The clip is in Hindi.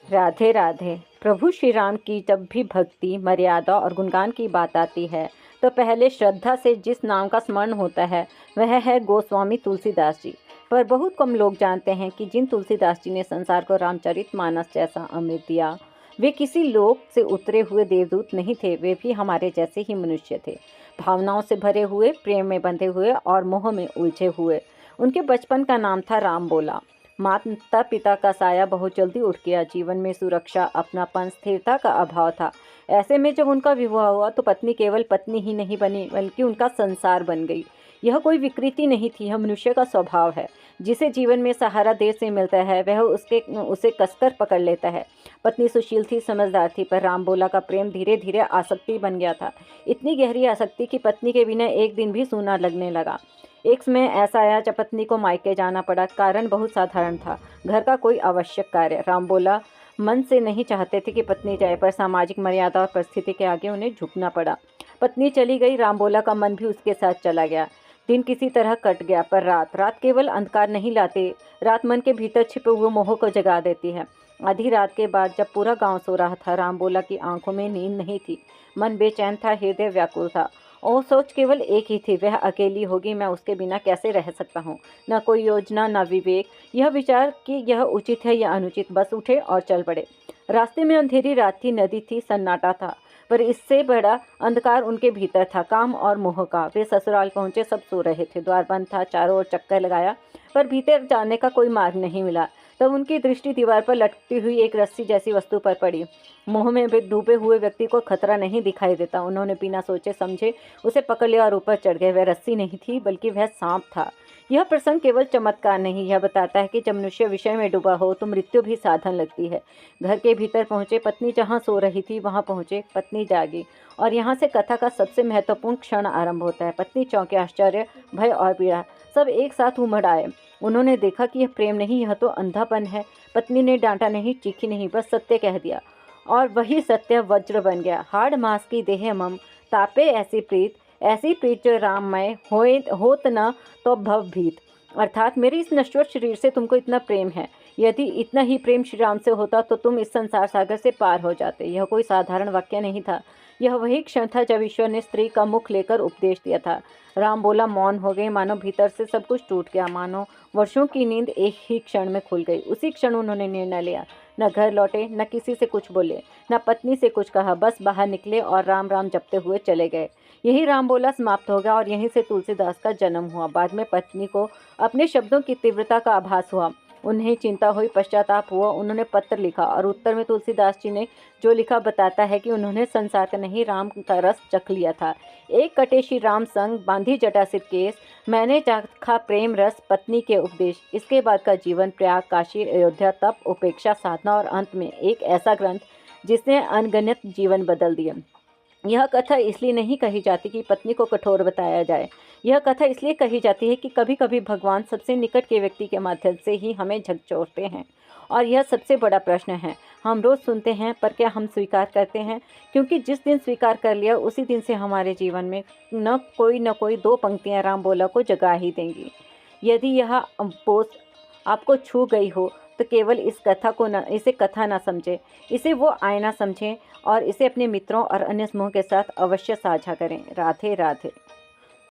राधे राधे। प्रभु श्री राम की जब भी भक्ति, मर्यादा और गुणगान की बात आती है तो पहले श्रद्धा से जिस नाम का स्मरण होता है वह है गोस्वामी तुलसीदास जी। पर बहुत कम लोग जानते हैं कि जिन तुलसीदास जी ने संसार को रामचरितमानस जैसा अमृत दिया, वे किसी लोक से उतरे हुए देवदूत नहीं थे। वे भी हमारे जैसे ही मनुष्य थे, भावनाओं से भरे हुए, प्रेम में बंधे हुए और मोह में उलझे हुए। उनके बचपन का नाम था राम बोला। माता पिता का साया बहुत जल्दी उठ गया। जीवन में सुरक्षा, अपनापन, स्थिरता का अभाव था। ऐसे में जब उनका विवाह हुआ तो पत्नी केवल पत्नी ही नहीं बनी बल्कि उनका संसार बन गई। यह कोई विकृति नहीं थी, यह मनुष्य का स्वभाव है। जिसे जीवन में सहारा देर से मिलता है वह उसे कसकर पकड़ लेता है। पत्नी सुशील थी, समझदार थी, पर राम बोला का प्रेम धीरे धीरे आसक्ति बन गया था। इतनी गहरी आसक्ति कि पत्नी के बिना एक दिन भी सूना लगने लगा। एक समय ऐसा आया जब पत्नी को मायके जाना पड़ा। कारण बहुत साधारण था, घर का कोई आवश्यक कार्य। राम बोला मन से नहीं चाहते थे कि पत्नी जाए, पर सामाजिक मर्यादा और परिस्थिति के आगे उन्हें झुकना पड़ा। पत्नी चली गई, राम बोला का मन भी उसके साथ चला गया। दिन किसी तरह कट गया, पर रात केवल अंधकार नहीं लाती। रात मन के भीतर छिपे हुए मोह को जगा देती है। आधी रात के बाद जब पूरा गांव सो रहा था, राम बोला की आंखों में नींद नहीं थी। मन बेचैन था, हृदय व्याकुल था और सोच केवल एक ही थी, वह अकेली होगी, मैं उसके बिना कैसे रह सकता हूँ। न कोई योजना, न विवेक, यह विचार कि यह उचित है या अनुचित। बस उठे और चल पड़े। रास्ते में अंधेरी रात थी, नदी थी, सन्नाटा था, पर इससे बड़ा अंधकार उनके भीतर था, काम और मोह का। वे ससुराल पहुंचे, सब सो रहे थे, द्वार बंद था, चारों ओर चक्कर लगाया पर भीतर जाने का कोई मार्ग नहीं मिला। तब उनकी दृष्टि दीवार पर लटकती हुई एक रस्सी जैसी वस्तु पर पड़ी। मोह में डूबे हुए व्यक्ति को खतरा नहीं दिखाई देता। उन्होंने बिना सोचे समझे उसे पकड़ लिया और ऊपर चढ़ गए। वह रस्सी नहीं थी बल्कि वह सांप था। यह प्रसंग केवल चमत्कार नहीं, यह बताता है कि जब मनुष्य विषय में डूबा हो तो मृत्यु भी साधन लगती है। घर के भीतर पहुंचे, पत्नी जहां सो रही थी वहां पहुंचे। पत्नी जागी और यहाँ से कथा का सबसे महत्वपूर्ण क्षण आरंभ होता है। पत्नी चौंके, आश्चर्य, भय और पीड़ा सब एक साथ उमड़ आए। उन्होंने देखा कि यह प्रेम नहीं, यह तो अंधापन है। पत्नी ने डांटा नहीं, चीखी नहीं, बस सत्य कह दिया और वही सत्य वज्र बन गया। हाड़ मांस की देह मम, तापे ऐसी प्रीत जो राममय होत न तो भव भीत। अर्थात मेरे इस नश्वर शरीर से तुमको इतना प्रेम है। यदि इतना ही प्रेम श्री राम से होता तो तुम इस संसार सागर से पार हो जाते। यह कोई साधारण वाक्य नहीं था, यह वही क्षण था जब ईश्वर ने स्त्री का मुख लेकर उपदेश दिया था। राम बोला मौन हो गए, मानो भीतर से सब कुछ टूट गया, मानो वर्षों की नींद एक ही क्षण में खुल गई। उसी क्षण उन्होंने निर्णय लिया। न घर लौटे, न किसी से कुछ बोले, न पत्नी से कुछ कहा, बस बाहर निकले और राम राम जपते हुए चले गए। यही राम बोला समाप्त हो गया और यहीं से तुलसीदास का जन्म हुआ। बाद में पत्नी को अपने शब्दों की तीव्रता का आभास हुआ, उन्हें चिंता हुई, पश्चाताप हुआ। उन्होंने पत्र लिखा और उत्तर में तुलसीदास जी ने जो लिखा बताता है कि उन्होंने संसार का नहीं राम का रस चख लिया था। एक कटे श्री राम संग, बांधी जटा सिर केस, मैंने चाखा प्रेम रस पत्नी के उपदेश। इसके बाद का जीवन प्रयाग, काशी, अयोध्या, तप, उपेक्षा, साधना और अंत में एक ऐसा ग्रंथ जिसने अनगिनत जीवन बदल दिए। यह कथा इसलिए नहीं कही जाती कि पत्नी को कठोर बताया जाए। यह कथा इसलिए कही जाती है कि कभी कभी भगवान सबसे निकट के व्यक्ति के माध्यम से ही हमें झकझोरते हैं। और यह सबसे बड़ा प्रश्न है। हम रोज़ सुनते हैं, पर क्या हम स्वीकार करते हैं? क्योंकि जिस दिन स्वीकार कर लिया उसी दिन से हमारे जीवन में न कोई दो पंक्तियां राम बोला को जगा ही देंगी। यदि यह पोस्ट आपको छू गई हो तो केवल इसे कथा ना समझें, इसे वो आईना समझें और इसे अपने मित्रों और अन्य समूह के साथ अवश्य साझा करें। राधे राधे।